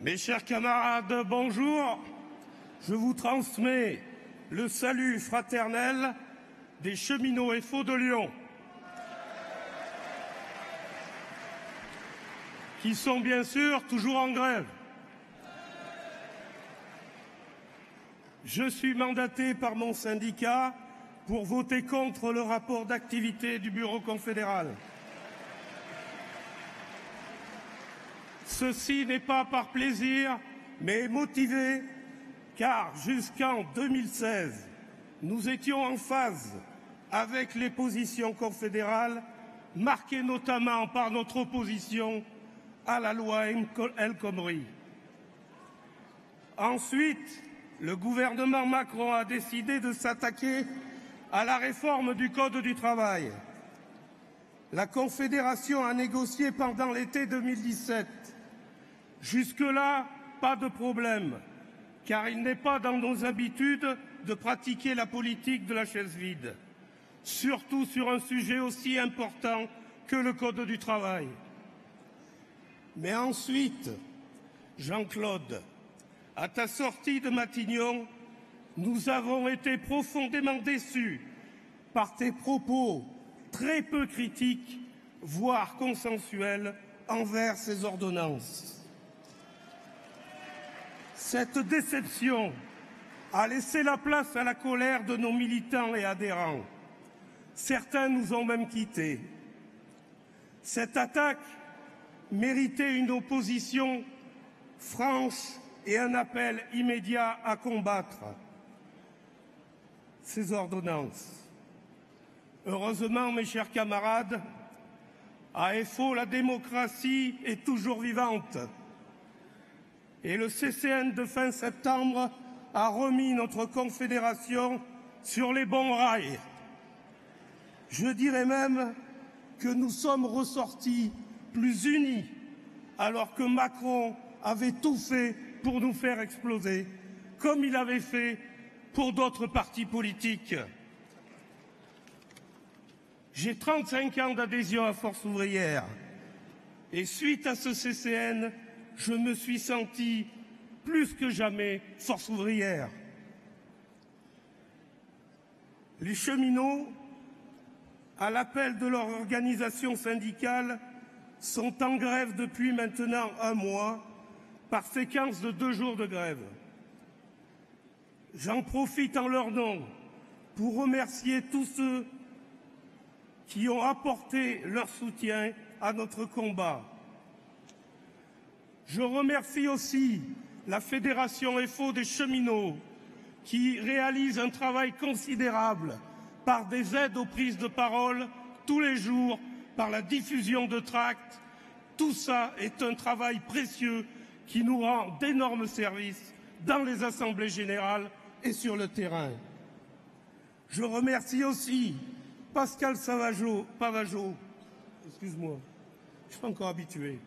Mes chers camarades, bonjour. Je vous transmets le salut fraternel des cheminots FO de Lyon, qui sont bien sûr toujours en grève. Je suis mandaté par mon syndicat pour voter contre le rapport d'activité du Bureau confédéral. Ceci n'est pas par plaisir, mais motivé, car jusqu'en 2016, nous étions en phase avec les positions confédérales, marquées notamment par notre opposition à la loi El Khomri. Ensuite, le gouvernement Macron a décidé de s'attaquer à la réforme du Code du travail. La Confédération a négocié pendant l'été 2017. Jusque-là, pas de problème, car il n'est pas dans nos habitudes de pratiquer la politique de la chaise vide, surtout sur un sujet aussi important que le Code du travail. Mais ensuite, Jean-Claude, à ta sortie de Matignon, nous avons été profondément déçus par tes propos très peu critiques, voire consensuels, envers ces ordonnances. Cette déception a laissé la place à la colère de nos militants et adhérents. Certains nous ont même quittés. Cette attaque méritait une opposition franche et un appel immédiat à combattre ces ordonnances. Heureusement, mes chers camarades, à FO, la démocratie est toujours vivante. Et le CCN de fin septembre a remis notre confédération sur les bons rails. Je dirais même que nous sommes ressortis plus unis, alors que Macron avait tout fait pour nous faire exploser, comme il avait fait pour d'autres partis politiques. J'ai 35 ans d'adhésion à Force ouvrière et suite à ce CCN, je me suis senti plus que jamais Force ouvrière. Les cheminots, à l'appel de leur organisation syndicale, sont en grève depuis maintenant un mois, par séquence de 2 jours de grève. J'en profite en leur nom pour remercier tous ceux qui ont apporté leur soutien à notre combat. Je remercie aussi la Fédération FO des cheminots qui réalise un travail considérable par des aides aux prises de parole tous les jours, par la diffusion de tracts. Tout ça est un travail précieux qui nous rend d'énormes services dans les assemblées générales et sur le terrain. Je remercie aussi Pascal Pavageau, excuse-moi, je ne suis pas encore habitué,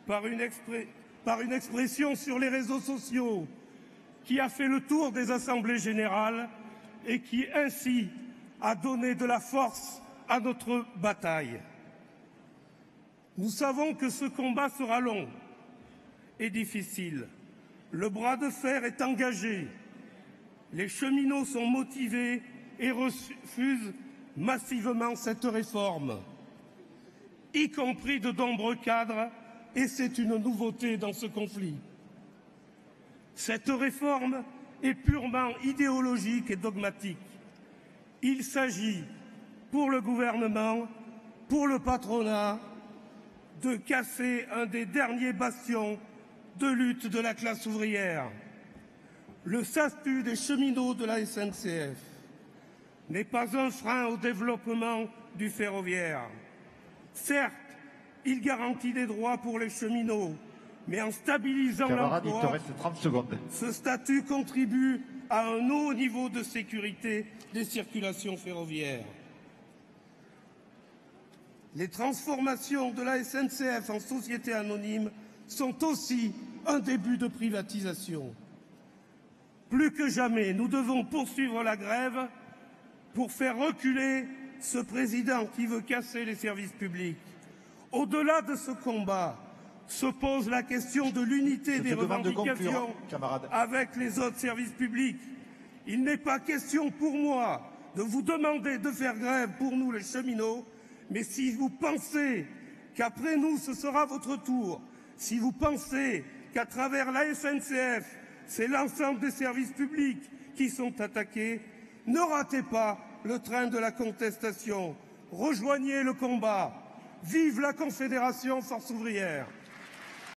par une expression sur les réseaux sociaux qui a fait le tour des assemblées générales et qui ainsi a donné de la force à notre bataille. Nous savons que ce combat sera long et difficile. Le bras de fer est engagé. Les cheminots sont motivés et refusent massivement cette réforme, y compris de nombreux cadres, et c'est une nouveauté dans ce conflit. Cette réforme est purement idéologique et dogmatique. Il s'agit, pour le gouvernement, pour le patronat, de casser un des derniers bastions de lutte de la classe ouvrière. Le statut des cheminots de la SNCF n'est pas un frein au développement du ferroviaire. Certes, il garantit des droits pour les cheminots, mais en stabilisant l'emploi, il te reste 30 secondes. Ce statut contribue à un haut niveau de sécurité des circulations ferroviaires. Les transformations de la SNCF en société anonyme sont aussi un début de privatisation. Plus que jamais, nous devons poursuivre la grève pour faire reculer ce président qui veut casser les services publics. Au-delà de ce combat, se pose la question de l'unité des revendications avec les autres services publics. Il n'est pas question pour moi de vous demander de faire grève pour nous les cheminots, mais si vous pensez qu'après nous ce sera votre tour, si vous pensez qu'à travers la SNCF, c'est l'ensemble des services publics qui sont attaqués, ne ratez pas le train de la contestation. Rejoignez le combat. Vive la Confédération Force ouvrière!